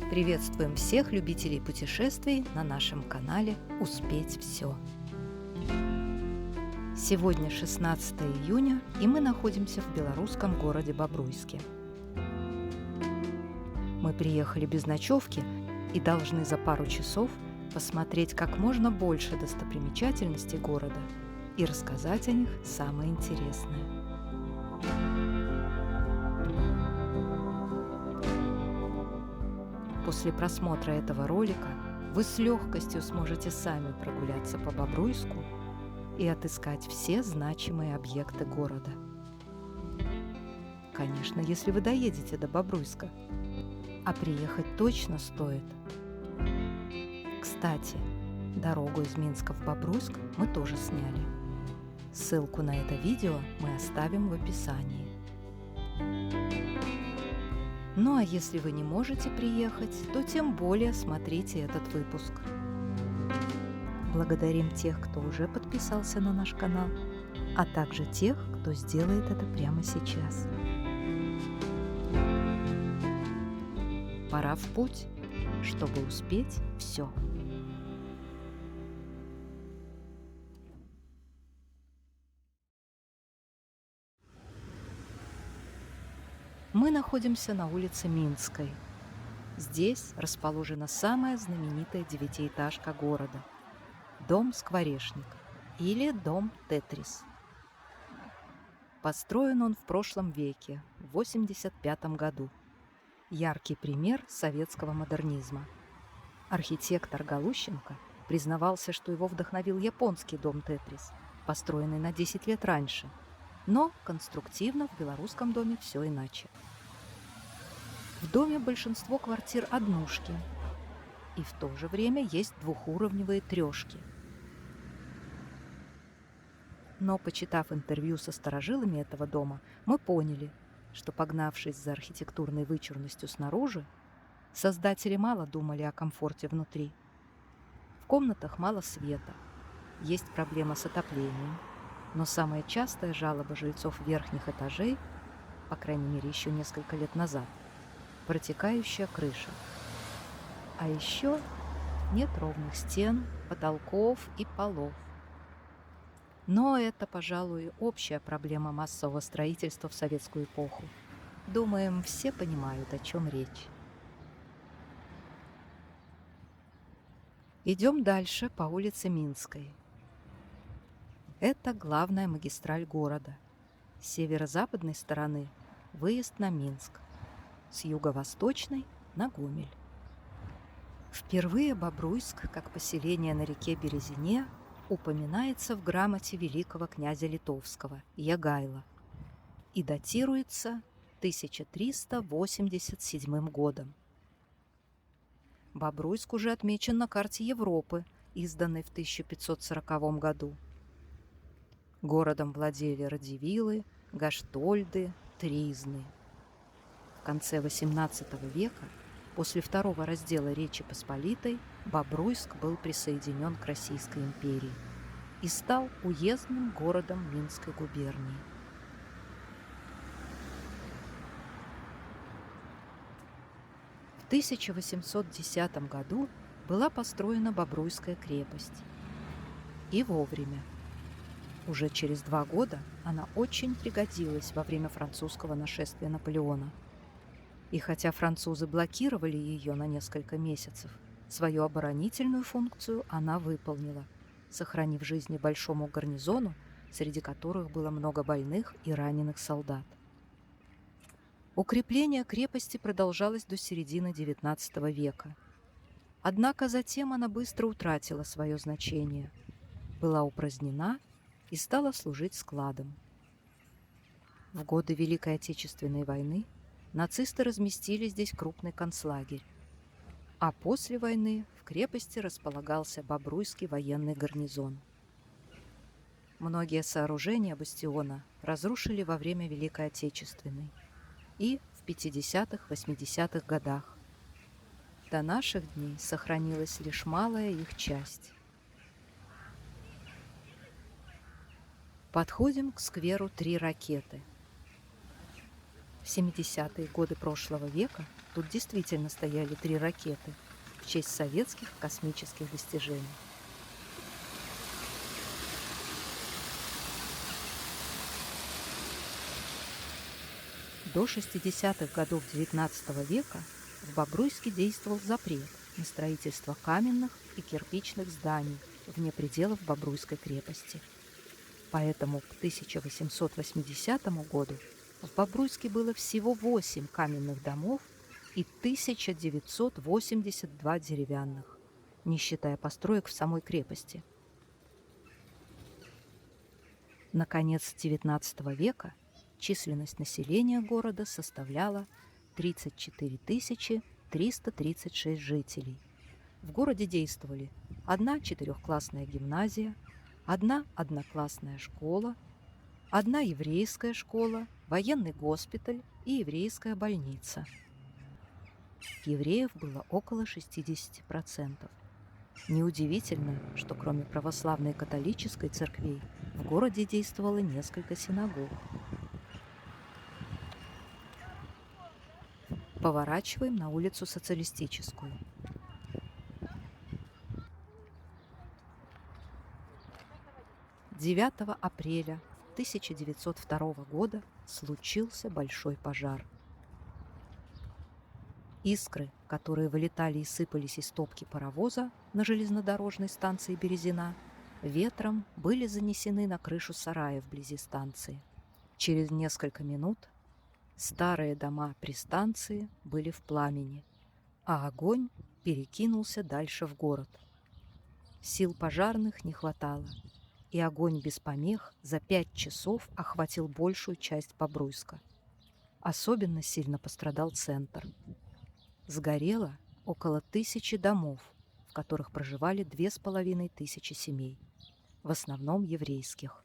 Приветствуем всех любителей путешествий на нашем канале «Успеть все». Сегодня 16 июня, и мы находимся в белорусском городе Бобруйске. Мы приехали без ночевки и должны за пару часов посмотреть как можно больше достопримечательностей города и рассказать о них самое интересное. После просмотра этого ролика вы с легкостью сможете сами прогуляться по Бобруйску и отыскать все значимые объекты города. Конечно, если вы доедете до Бобруйска, а приехать точно стоит. Кстати, дорогу из Минска в Бобруйск мы тоже сняли. Ссылку на это видео мы оставим в описании. Ну а если вы не можете приехать, то тем более смотрите этот выпуск. Благодарим тех, кто уже подписался на наш канал, а также тех, кто сделает это прямо сейчас. Пора в путь, чтобы успеть все. Мы находимся на улице Минской. Здесь расположена самая знаменитая девятиэтажка города – дом Скворечник или дом Тетрис. Построен он в прошлом веке, в 1985 году. Яркий пример советского модернизма. Архитектор Галущенко признавался, что его вдохновил японский дом Тетрис, построенный на 10 лет раньше. Но конструктивно в белорусском доме все иначе. В доме большинство квартир однушки, и в то же время есть двухуровневые трешки. Но, почитав интервью со старожилами этого дома, мы поняли, что, погнавшись за архитектурной вычурностью снаружи, создатели мало думали о комфорте внутри. В комнатах мало света, есть проблема с отоплением, но самая частая жалоба жильцов верхних этажей, по крайней мере еще несколько лет назад, протекающая крыша. А еще нет ровных стен, потолков и полов. Но это, пожалуй, общая проблема массового строительства в советскую эпоху. Думаем, все понимают, о чем речь. Идем дальше по улице Минской. Это главная магистраль города. С северо-западной стороны выезд на Минск, с юго-восточной – на Гомель. Впервые Бобруйск, как поселение на реке Березине, упоминается в грамоте великого князя Литовского Ягайла и датируется 1387 годом. Бобруйск уже отмечен на карте Европы, изданной в 1540 году. Городом владели Радзивиллы, Гаштольды, Тризны. В конце XVIII века, после второго раздела Речи Посполитой, Бобруйск был присоединен к Российской империи и стал уездным городом Минской губернии. В 1810 году была построена Бобруйская крепость. И вовремя. Уже через 2 года она очень пригодилась во время французского нашествия Наполеона. И хотя французы блокировали ее на несколько месяцев, свою оборонительную функцию она выполнила, сохранив жизни большому гарнизону, среди которых было много больных и раненых солдат. Укрепление крепости продолжалось до середины XIX века. Однако затем она быстро утратила свое значение, была упразднена и стала служить складом. В годы Великой Отечественной войны нацисты разместили здесь крупный концлагерь, а после войны в крепости располагался Бобруйский военный гарнизон. Многие сооружения бастиона разрушили во время Великой Отечественной и в 50-80-х годах. До наших дней сохранилась лишь малая их часть. Подходим к скверу «Три ракеты». В 70-е годы прошлого века тут действительно стояли 3 ракеты в честь советских космических достижений. До 60-х годов XIX века в Бобруйске действовал запрет на строительство каменных и кирпичных зданий вне пределов Бобруйской крепости. Поэтому к 1880 году в Бобруйске было всего 8 каменных домов и 1982 деревянных, не считая построек в самой крепости. На конец XIX века численность населения города составляла 34 336 жителей. В городе действовали одна четырехклассная гимназия, одна одноклассная школа, одна еврейская школа, военный госпиталь и еврейская больница. Евреев было около 60%. Неудивительно, что кроме православной и католической церквей в городе действовало несколько синагог. Поворачиваем на улицу Социалистическую. «9 апреля 1902 года случился большой пожар. Искры, которые вылетали и сыпались из топки паровоза на железнодорожной станции Березина, ветром были занесены на крышу сарая вблизи станции. Через несколько минут старые дома при станции были в пламени, а огонь перекинулся дальше в город. Сил пожарных не хватало, и огонь без помех за 5 часов охватил большую часть Бобруйска. Особенно сильно пострадал центр. Сгорело около 1000 домов, в которых проживали 2500 семей, в основном еврейских.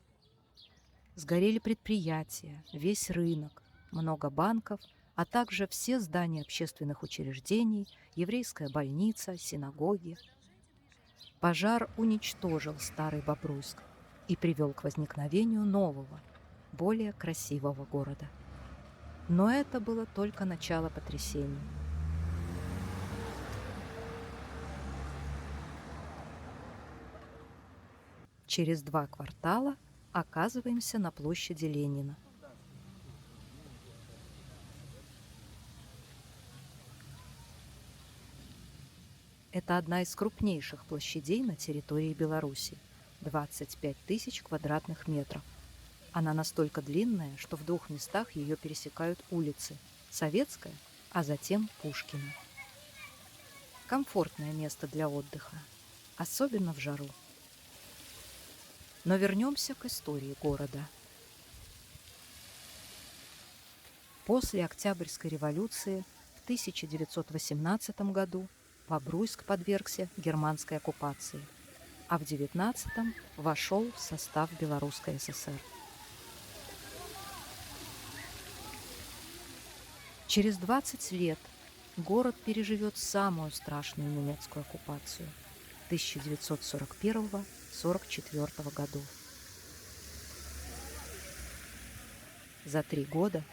Сгорели предприятия, весь рынок, много банков, а также все здания общественных учреждений, еврейская больница, синагоги. Пожар уничтожил старый Бобруйск и привел к возникновению нового, более красивого города. Но это было только начало потрясений. Через 2 квартала оказываемся на площади Ленина. Это одна из крупнейших площадей на территории Беларуси – 25 000 квадратных метров. Она настолько длинная, что в 2 местах ее пересекают улицы – Советская, а затем Пушкина. Комфортное место для отдыха, особенно в жару. Но вернемся к истории города. После Октябрьской революции в 1918 году Бобруйск подвергся германской оккупации, а в 1919 вошел в состав Белорусской ССР. Через 20 лет город переживет самую страшную немецкую оккупацию 1941-1944 годов. За 3 года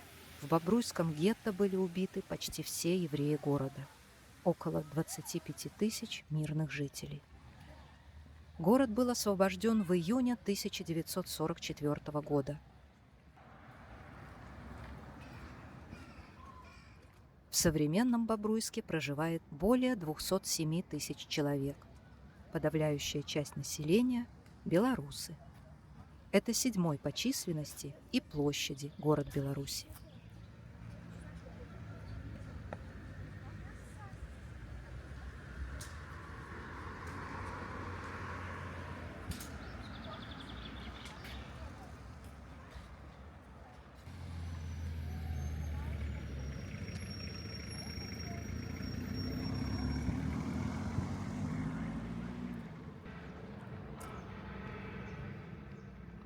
в Бобруйском гетто были убиты почти все евреи города, около 25 000 мирных жителей. Город был освобожден в июне 1944 года. В современном Бобруйске проживает более 207 000 человек. Подавляющая часть населения – белорусы. Это 7-й по численности и площади город Беларуси.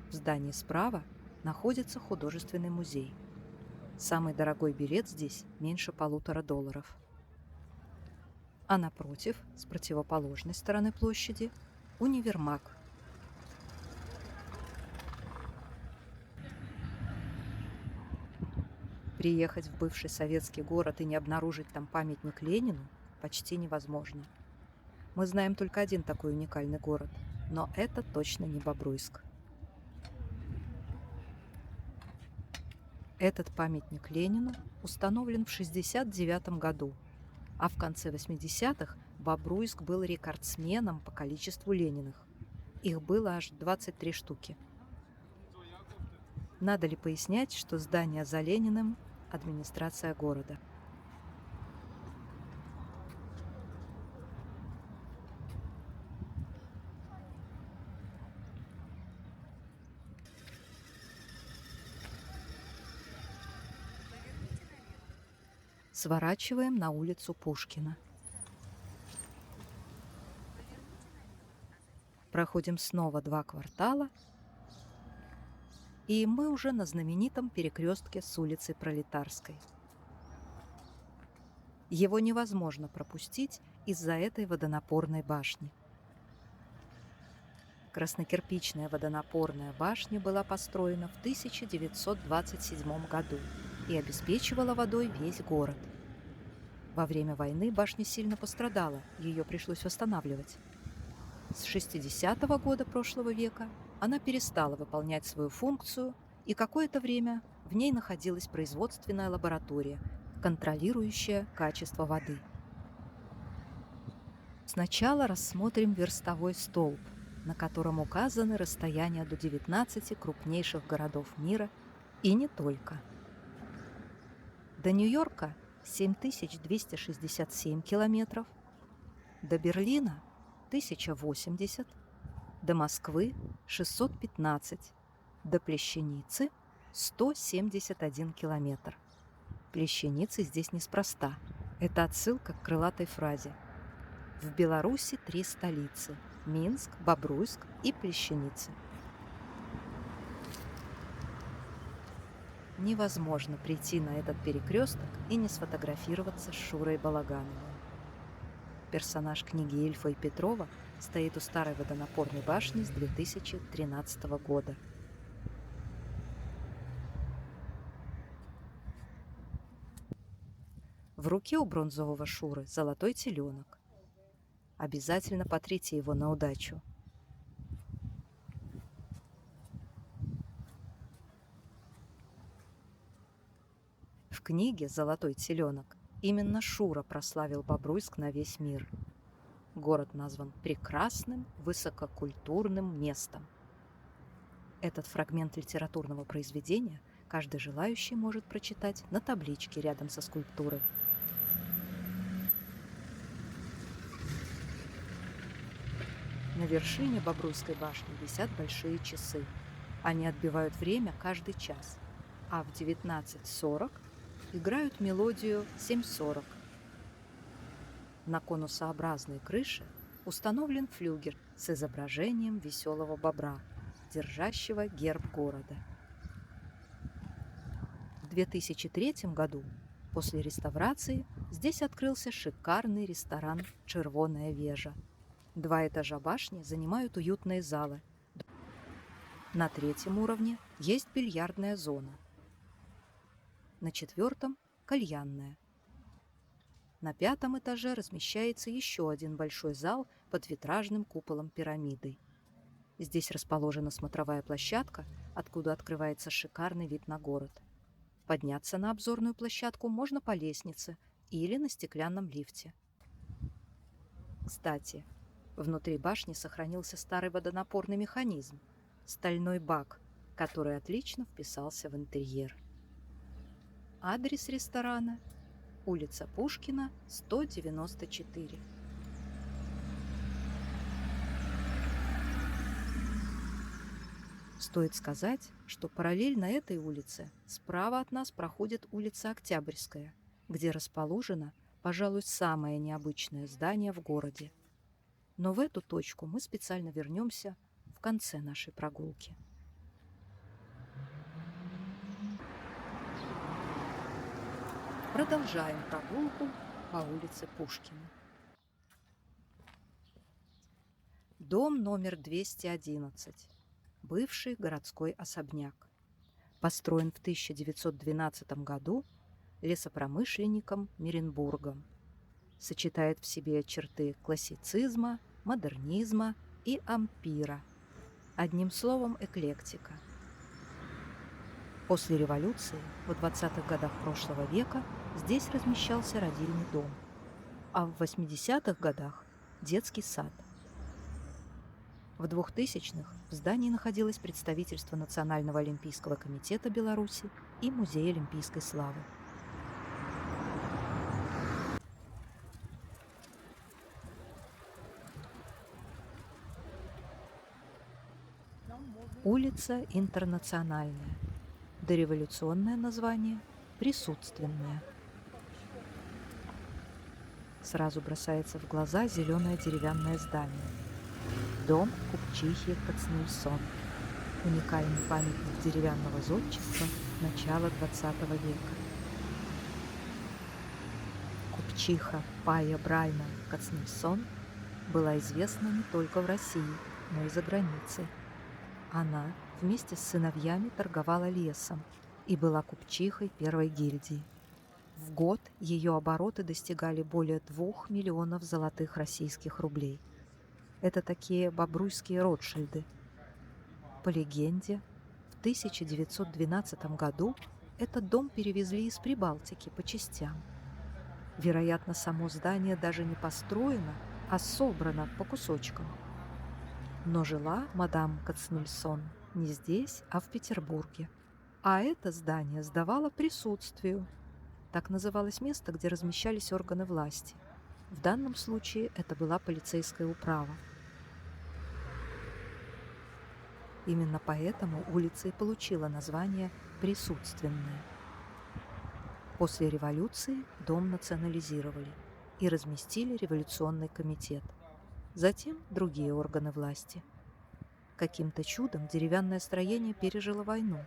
В здании справа находится художественный музей. Самый дорогой билет здесь меньше $1,5. А напротив, с противоположной стороны площади, универмаг. Приехать в бывший советский город и не обнаружить там памятник Ленину почти невозможно. Мы знаем только один такой уникальный город, но это точно не Бобруйск. Этот памятник Ленину установлен в 1969 году, а в конце 80-х Бобруйск был рекордсменом по количеству Лениных. Их было аж 23 штуки. Надо ли пояснять, что здание за Лениным – администрация города? Сворачиваем на улицу Пушкина. Проходим снова 2 квартала, и мы уже на знаменитом перекрестке с улицей Пролетарской. Его невозможно пропустить из-за этой водонапорной башни. Краснокирпичная водонапорная башня была построена в 1927 году и обеспечивала водой весь город. Во время войны башня сильно пострадала, ее пришлось восстанавливать. С 60-го года прошлого века она перестала выполнять свою функцию, и какое-то время в ней находилась производственная лаборатория, контролирующая качество воды. Сначала рассмотрим верстовой столб, на котором указаны расстояния до 19 крупнейших городов мира и не только. До Нью-Йорка 7267 километров, до Берлина 1080, до Москвы 615, до Плещеницы 171 километр. Плещеницы здесь неспроста. Это отсылка к крылатой фразе. В Беларуси 3 столицы – Минск, Бобруйск и Плещеницы. Невозможно прийти на этот перекресток и не сфотографироваться с Шурой Балагановым. Персонаж книги Ильфа и Петрова стоит у старой водонапорной башни с 2013 года. В руке у бронзового Шуры золотой теленок. Обязательно потрите его на удачу. В книге «Золотой теленок» именно Шура прославил Бобруйск на весь мир. Город назван прекрасным, высококультурным местом. Этот фрагмент литературного произведения каждый желающий может прочитать на табличке рядом со скульптурой. На вершине Бобруйской башни висят большие часы. Они отбивают время каждый час, а в 19:40 играют мелодию 7:40. На конусообразной крыше установлен флюгер с изображением веселого бобра, держащего герб города. В 2003 году, после реставрации, здесь открылся шикарный ресторан «Червоная вежа». 2 этажа башни занимают уютные залы. На 3-м уровне есть бильярдная зона. На 4-м – кальянная. На 5-м этаже размещается еще один большой зал под витражным куполом пирамидой. Здесь расположена смотровая площадка, откуда открывается шикарный вид на город. Подняться на обзорную площадку можно по лестнице или на стеклянном лифте. Кстати, внутри башни сохранился старый водонапорный механизм – стальной бак, который отлично вписался в интерьер. Адрес ресторана – улица Пушкина, 194. Стоит сказать, что параллельно этой улице справа от нас проходит улица Октябрьская, где расположено, пожалуй, самое необычное здание в городе. Но в эту точку мы специально вернемся в конце нашей прогулки. Продолжаем прогулку по улице Пушкина. Дом номер 211. Бывший городской особняк. Построен в 1912 году лесопромышленником Меренбургом. Сочетает в себе черты классицизма, модернизма и ампира. Одним словом, эклектика. После революции в 20-х годах прошлого века здесь размещался родильный дом, а в 80-х годах – детский сад. В 2000-х в здании находилось представительство Национального олимпийского комитета Беларуси и Музей олимпийской славы. Улица Интернациональная. Дореволюционное название – Присутственная. Сразу бросается в глаза зеленое деревянное здание. Дом купчихи Кацнельсон. Уникальный памятник деревянного зодчества начала XX века. Купчиха Пая Брайна Кацнельсон была известна не только в России, но и за границей. Она вместе с сыновьями торговала лесом и была купчихой первой гильдии. В год ее обороты достигали более 2 миллионов золотых российских рублей. Это такие бобруйские Ротшильды. По легенде, в 1912 году этот дом перевезли из Прибалтики по частям. Вероятно, само здание даже не построено, а собрано по кусочкам. Но жила мадам Кацнельсон не здесь, а в Петербурге. А это здание сдавало присутствию. Так называлось место, где размещались органы власти. В данном случае это была полицейская управа. Именно поэтому улица и получила название «Присутственная». После революции дом национализировали и разместили революционный комитет. Затем другие органы власти. Каким-то чудом деревянное строение пережило войну.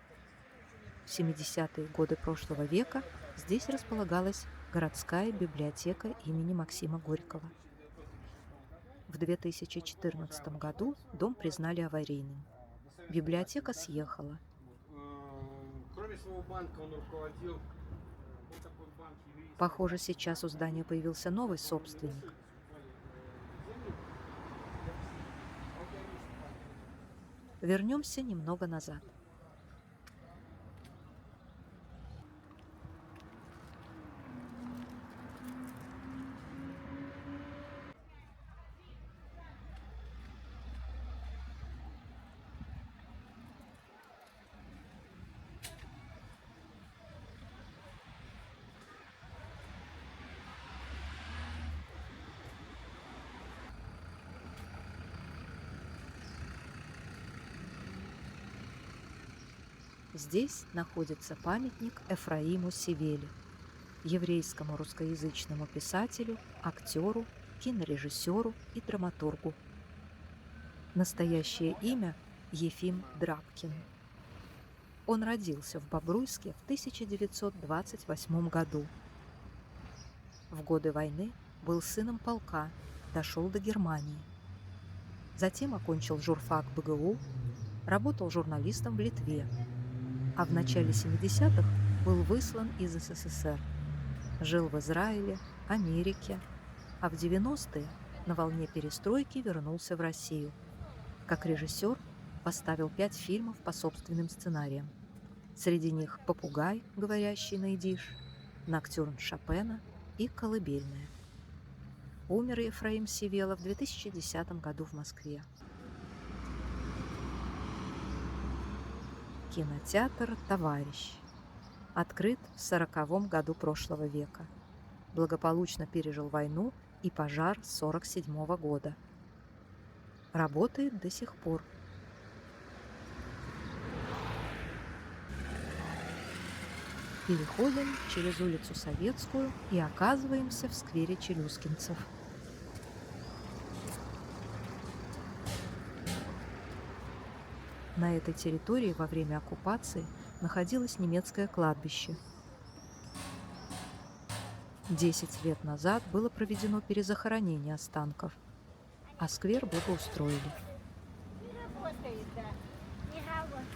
В 70-е годы прошлого века здесь располагалась городская библиотека имени Максима Горького. В 2014 году дом признали аварийным. Библиотека съехала. Кроме своего банка он руководил. Похоже, сейчас у здания появился новый собственник. Вернемся немного назад. Здесь находится памятник Эфраиму Севели, еврейскому русскоязычному писателю, актеру, кинорежиссеру и драматургу. Настоящее имя – Ефим Драбкин. Он родился в Бобруйске в 1928 году. В годы войны был сыном полка, дошел до Германии. Затем окончил журфак БГУ, работал журналистом в Литве, а в начале 70-х был выслан из СССР. Жил в Израиле, Америке, а в 90-е на волне перестройки вернулся в Россию. Как режиссер поставил 5 фильмов по собственным сценариям. Среди них «Попугай, говорящий на идиш», «Ноктюрн Шопена» и «Колыбельная». Умер Ефраим Севела в 2010 году в Москве. Кинотеатр «Товарищ» открыт в 1940 году прошлого века. Благополучно пережил войну и пожар 1947 года. Работает до сих пор. Переходим через улицу Советскую и оказываемся в сквере челюскинцев. На этой территории во время оккупации находилось немецкое кладбище. 10 лет назад было проведено перезахоронение останков, а сквер благоустроили. Не работает, да. Не работает.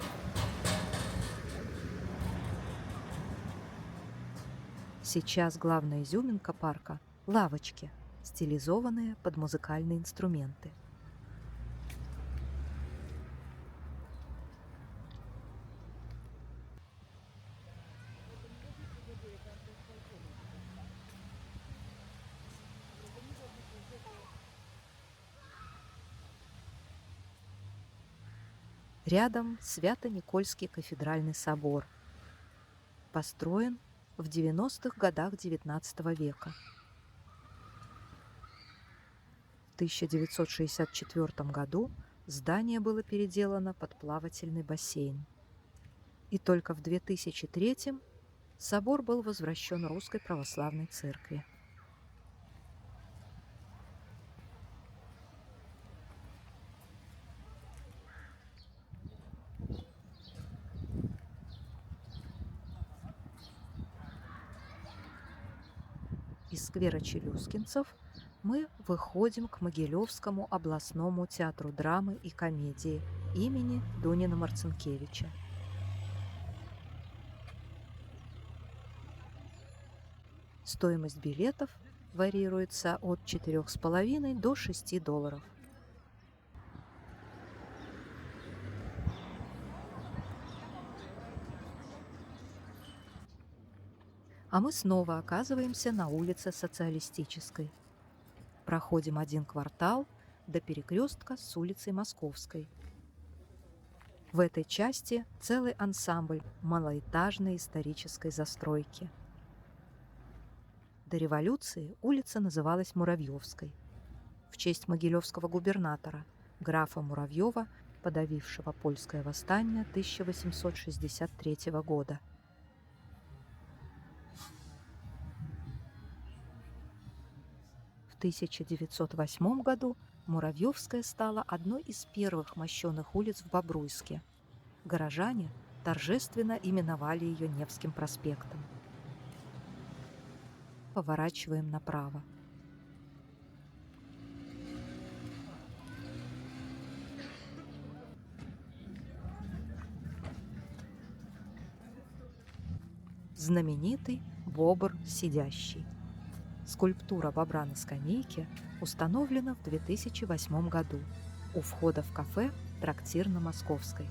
Сейчас главная изюминка парка – лавочки, стилизованные под музыкальные инструменты. Рядом Свято-Никольский кафедральный собор, построен в 90-х годах XIX века. В 1964 году здание было переделано под плавательный бассейн. И только в 2003 собор был возвращен Русской Православной Церкви. Из сквера Челюскинцев мы выходим к Могилевскому областному театру драмы и комедии имени Дунина Марцинкевича. Стоимость билетов варьируется от $4,5 до $6. А мы снова оказываемся на улице Социалистической. Проходим один квартал до перекрестка с улицей Московской. В этой части целый ансамбль малоэтажной исторической застройки. До революции улица называлась Муравьевской в честь могилевского губернатора, графа Муравьева, подавившего польское восстание 1863 года. В 1908 году Муравьевская стала одной из первых мощенных улиц в Бобруйске. Горожане торжественно именовали ее Невским проспектом. Поворачиваем направо. Знаменитый бобр сидящий. Скульптура бобра на скамейке установлена в 2008 году у входа в кафе «Трактир на Московской».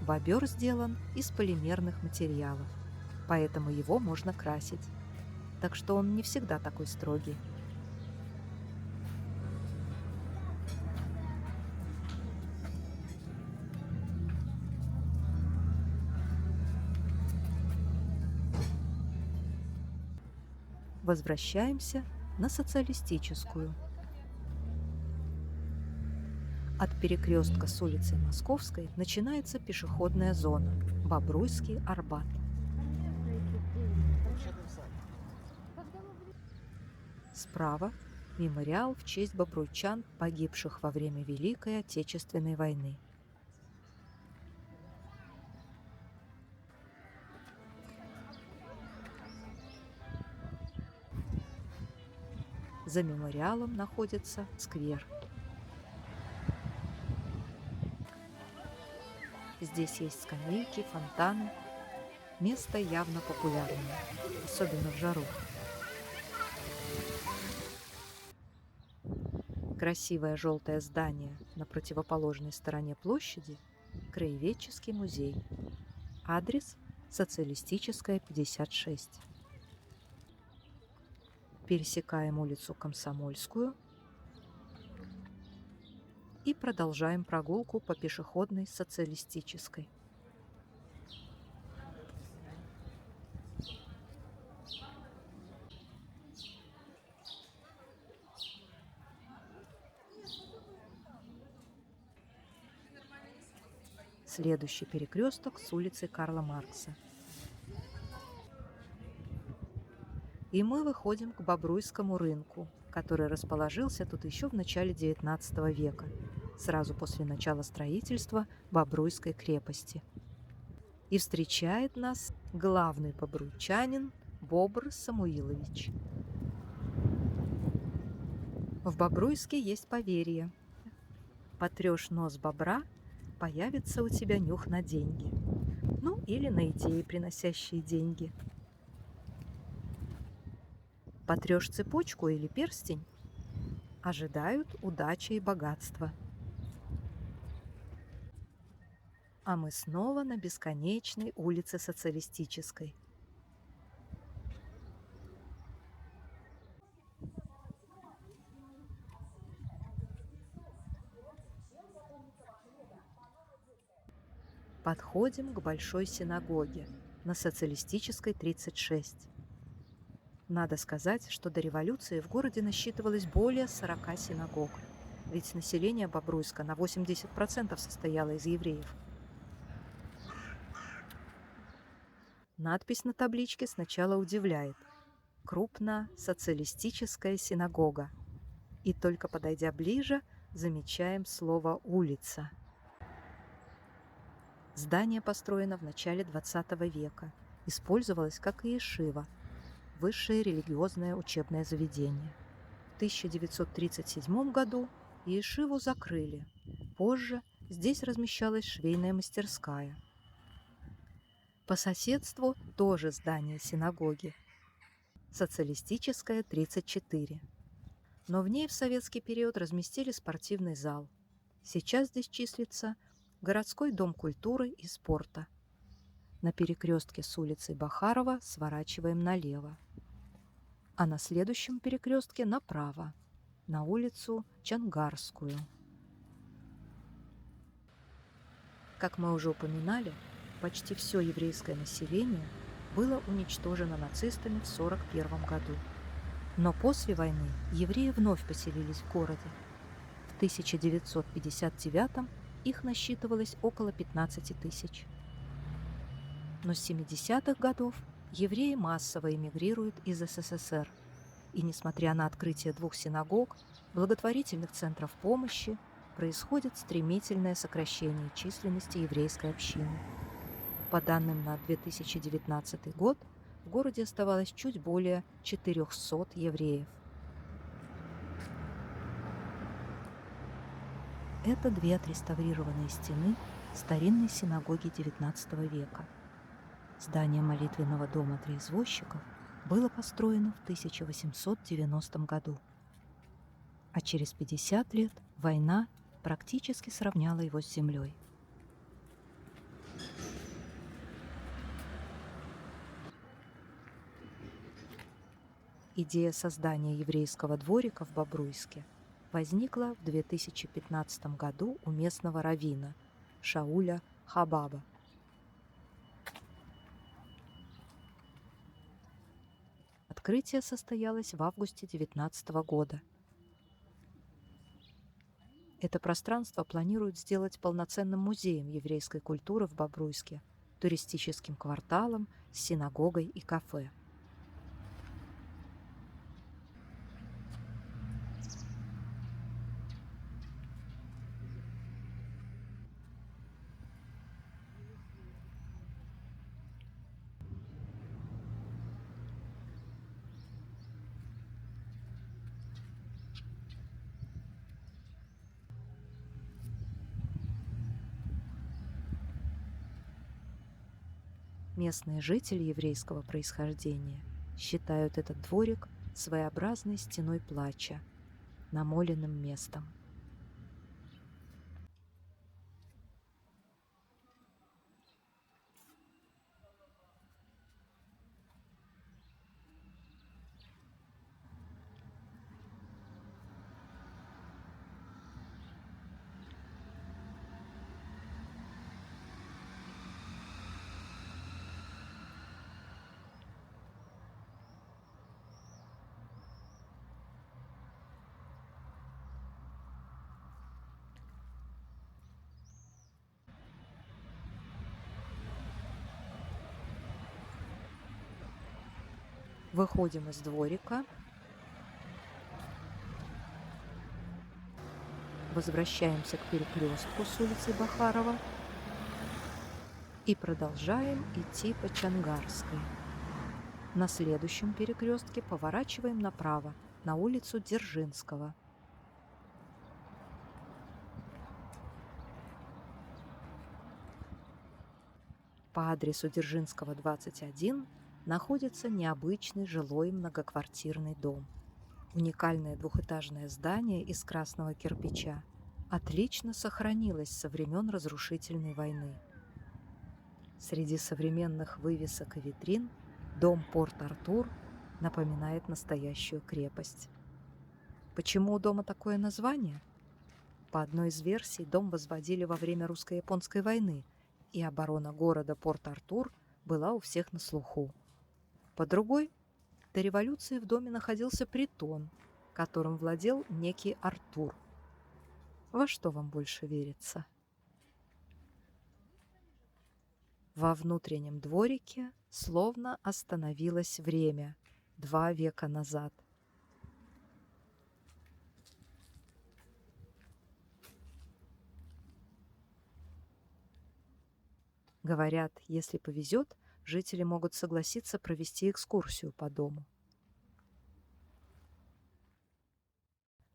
Бобер сделан из полимерных материалов, поэтому его можно красить. Так что он не всегда такой строгий. Возвращаемся на Социалистическую. От перекрестка с улицей Московской начинается пешеходная зона Бобруйский Арбат. Справа – мемориал в честь бобруйчан, погибших во время Великой Отечественной войны. За мемориалом находится сквер. Здесь есть скамейки, фонтаны. Место явно популярное, особенно в жару. Красивое желтое здание на противоположной стороне площади – Краеведческий музей. Адрес – Социалистическая, 56. Пересекаем улицу Комсомольскую и продолжаем прогулку по пешеходной Социалистической. Следующий перекресток с улицы Карла Маркса. И мы выходим к Бобруйскому рынку, который расположился тут еще в начале XIX века, сразу после начала строительства Бобруйской крепости. И встречает нас главный бобруйчанин Бобр Самуилович. В Бобруйске есть поверье: потрешь нос бобра, появится у тебя нюх на деньги. Ну, или на идеи, приносящие деньги. Потрешь цепочку или перстень — ожидают удачи и богатства. А мы снова на бесконечной улице Социалистической. Подходим к Большой синагоге на Социалистической 36. Надо сказать, что до революции в городе насчитывалось более 40 синагог, ведь население Бобруйска на 80% состояло из евреев. Надпись на табличке сначала удивляет. Крупно «Социалистическая синагога». И только подойдя ближе, замечаем слово «улица». Здание построено в начале XX века. Использовалось как иешива – высшее религиозное учебное заведение. В 1937 году иешиву закрыли. Позже здесь размещалась швейная мастерская. По соседству тоже здание синагоги. Социалистическая 34. Но в ней в советский период разместили спортивный зал. Сейчас здесь числится городской дом культуры и спорта. На перекрестке с улицей Бахарова сворачиваем налево. А на следующем перекрестке направо, на улицу Чангарскую. Как мы уже упоминали, почти все еврейское население было уничтожено нацистами в 1941 году. Но после войны евреи вновь поселились в городе. В 1959 их насчитывалось около 15 тысяч. Но с 70-х годов евреи массово эмигрируют из СССР. И несмотря на открытие 2 синагог, благотворительных центров помощи, происходит стремительное сокращение численности еврейской общины. По данным на 2019 год, в городе оставалось чуть более 400 евреев. Это 2 отреставрированные стены старинной синагоги XIX века. Здание молитвенного дома для извозчиков было построено в 1890 году. А через 50 лет война практически сравняла его с землей. Идея создания еврейского дворика в Бобруйске возникла в 2015 году у местного раввина Шауля Хабаба. Открытие состоялось в августе 2019 года. Это пространство планируют сделать полноценным музеем еврейской культуры в Бобруйске, туристическим кварталом с синагогой и кафе. Местные жители еврейского происхождения считают этот дворик своеобразной стеной плача, намоленным местом. Выходим из дворика, возвращаемся к перекрестку с улицы Бахарова и продолжаем идти по Чангарской. На следующем перекрестке поворачиваем направо, на улицу Дзержинского. По адресу Дзержинского, 21 находится необычный жилой многоквартирный дом. Уникальное двухэтажное здание из красного кирпича отлично сохранилось со времен разрушительной войны. Среди современных вывесок и витрин дом Порт-Артур напоминает настоящую крепость. Почему у дома такое название? По одной из версий, дом возводили во время русско-японской войны, и оборона города Порт-Артур была у всех на слуху. По другой, до революции в доме находился притон, которым владел некий Артур. Во что вам больше верится? Во внутреннем дворике словно остановилось время 2 века назад. Говорят, если повезет, жители могут согласиться провести экскурсию по дому.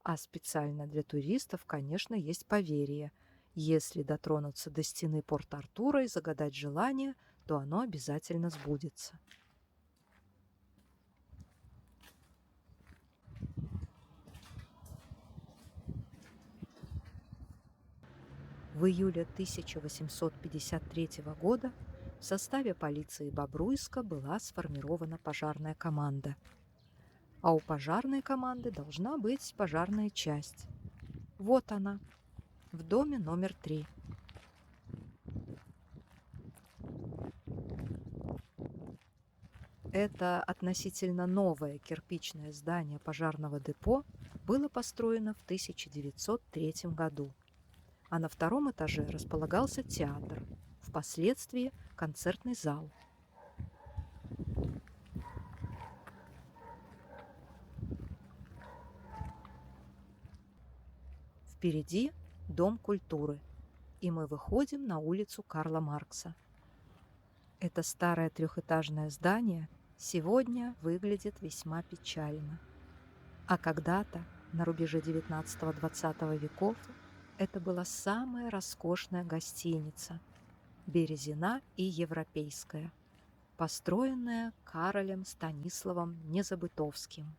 А специально для туристов, конечно, есть поверье. Если дотронуться до стены Порт-Артура и загадать желание, то оно обязательно сбудется. В июле 1853 года в составе полиции Бобруйска была сформирована пожарная команда. А у пожарной команды должна быть пожарная часть. Вот она, в доме номер 3. Это относительно новое кирпичное здание пожарного депо было построено в 1903 году. А на 2-м этаже располагался театр, впоследствии концертный зал. Впереди Дом культуры, и мы выходим на улицу Карла Маркса. Это старое трехэтажное здание сегодня выглядит весьма печально. А когда-то, на рубеже 19-20 веков, это была самая роскошная гостиница – Березина и Европейская, построенная Каролем Станиславом Незабытовским,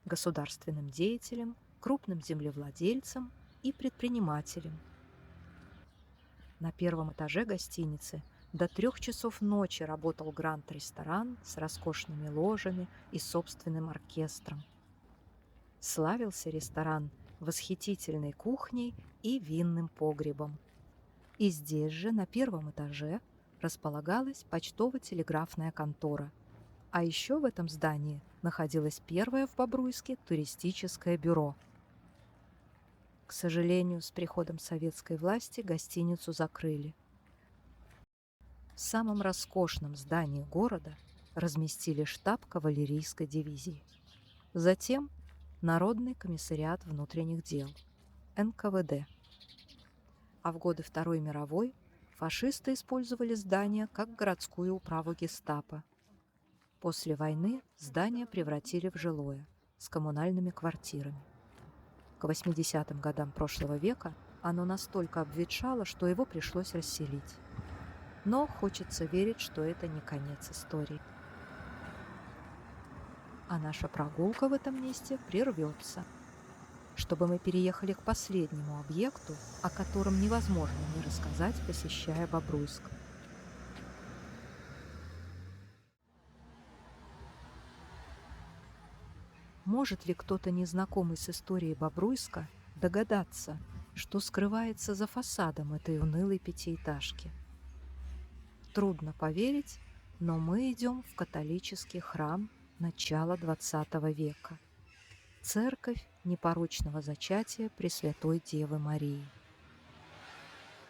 государственным деятелем, крупным землевладельцем и предпринимателем. На 1-м этаже гостиницы до 3 часов ночи работал гранд-ресторан с роскошными ложами и собственным оркестром. Славился ресторан восхитительной кухней и винным погребом. И здесь же, на 1-м этаже, располагалась почтово-телеграфная контора. А еще в этом здании находилось первое в Бобруйске туристическое бюро. К сожалению, с приходом советской власти гостиницу закрыли. В самом роскошном здании города разместили штаб кавалерийской дивизии. Затем Народный комиссариат внутренних дел, НКВД. А в годы Второй мировой фашисты использовали здание как городскую управу гестапо. После войны здание превратили в жилое с коммунальными квартирами. К 80-м годам прошлого века оно настолько обветшало, что его пришлось расселить. Но хочется верить, что это не конец истории. А наша прогулка в этом месте прервется, чтобы мы переехали к последнему объекту, о котором невозможно не рассказать, посещая Бобруйск. Может ли кто-то, незнакомый с историей Бобруйска, догадаться, что скрывается за фасадом этой унылой пятиэтажки? Трудно поверить, но мы идем в католический храм начала XX века. Церковь непорочного зачатия Пресвятой Девы Марии.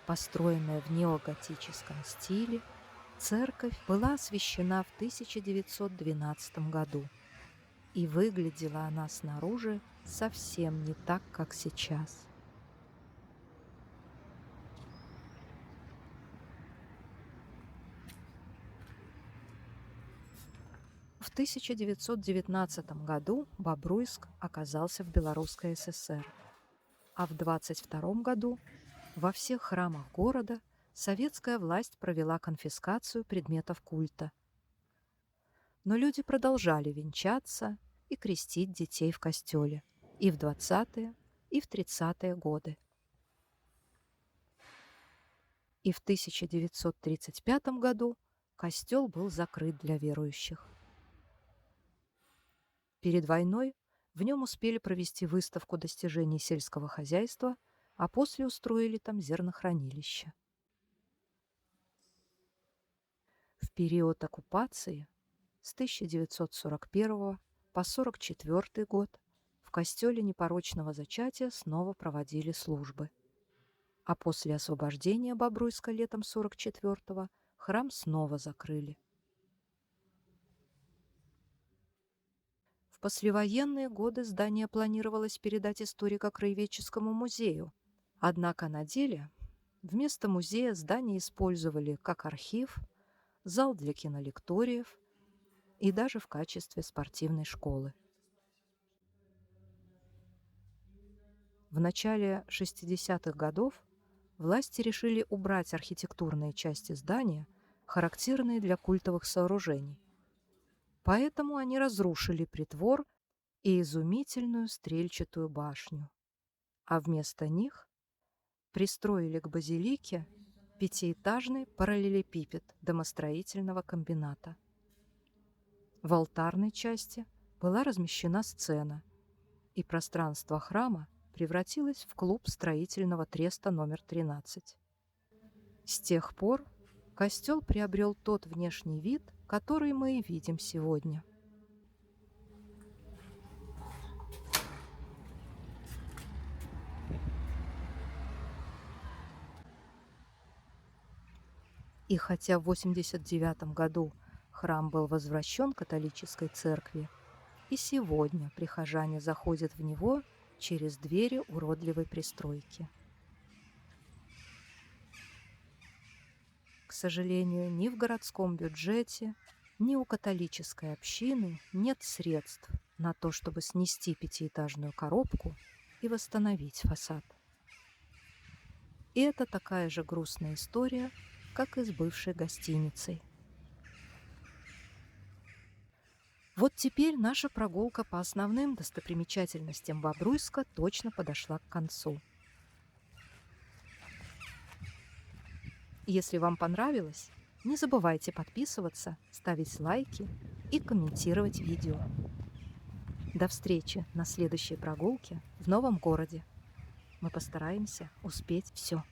Построенная в неоготическом стиле, церковь была освящена в 1912 году. И выглядела она снаружи совсем не так, как сейчас. В 1919 году Бобруйск оказался в Белорусской ССР, а в 1922 году во всех храмах города советская власть провела конфискацию предметов культа. Но люди продолжали венчаться и крестить детей в костеле и в 20-е, и в 30-е годы. И в 1935 году костел был закрыт для верующих. Перед войной в нем успели провести выставку достижений сельского хозяйства, а после устроили там зернохранилище. В период оккупации с 1941 по 1944 год в костеле непорочного зачатия снова проводили службы. А после освобождения Бобруйска летом 1944-го храм снова закрыли. В послевоенные годы здание планировалось передать историко-краеведческому музею, однако на деле вместо музея здание использовали как архив, зал для кинолекториев и даже в качестве спортивной школы. В начале 60-х годов власти решили убрать архитектурные части здания, характерные для культовых сооружений. Поэтому они разрушили притвор и изумительную стрельчатую башню, а вместо них пристроили к базилике пятиэтажный параллелепипед домостроительного комбината. В алтарной части была размещена сцена, и пространство храма превратилось в клуб строительного треста номер 13. С тех пор костел приобрел тот внешний вид, который мы и видим сегодня. И хотя в 1989 году храм был возвращен католической церкви, и сегодня прихожане заходят в него через двери уродливой пристройки. К сожалению, ни в городском бюджете, ни у католической общины нет средств на то, чтобы снести пятиэтажную коробку и восстановить фасад. И это такая же грустная история, как и с бывшей гостиницей. Вот теперь наша прогулка по основным достопримечательностям Бобруйска точно подошла к концу. Если вам понравилось, не забывайте подписываться, ставить лайки и комментировать видео. До встречи на следующей прогулке в новом городе. Мы постараемся успеть все.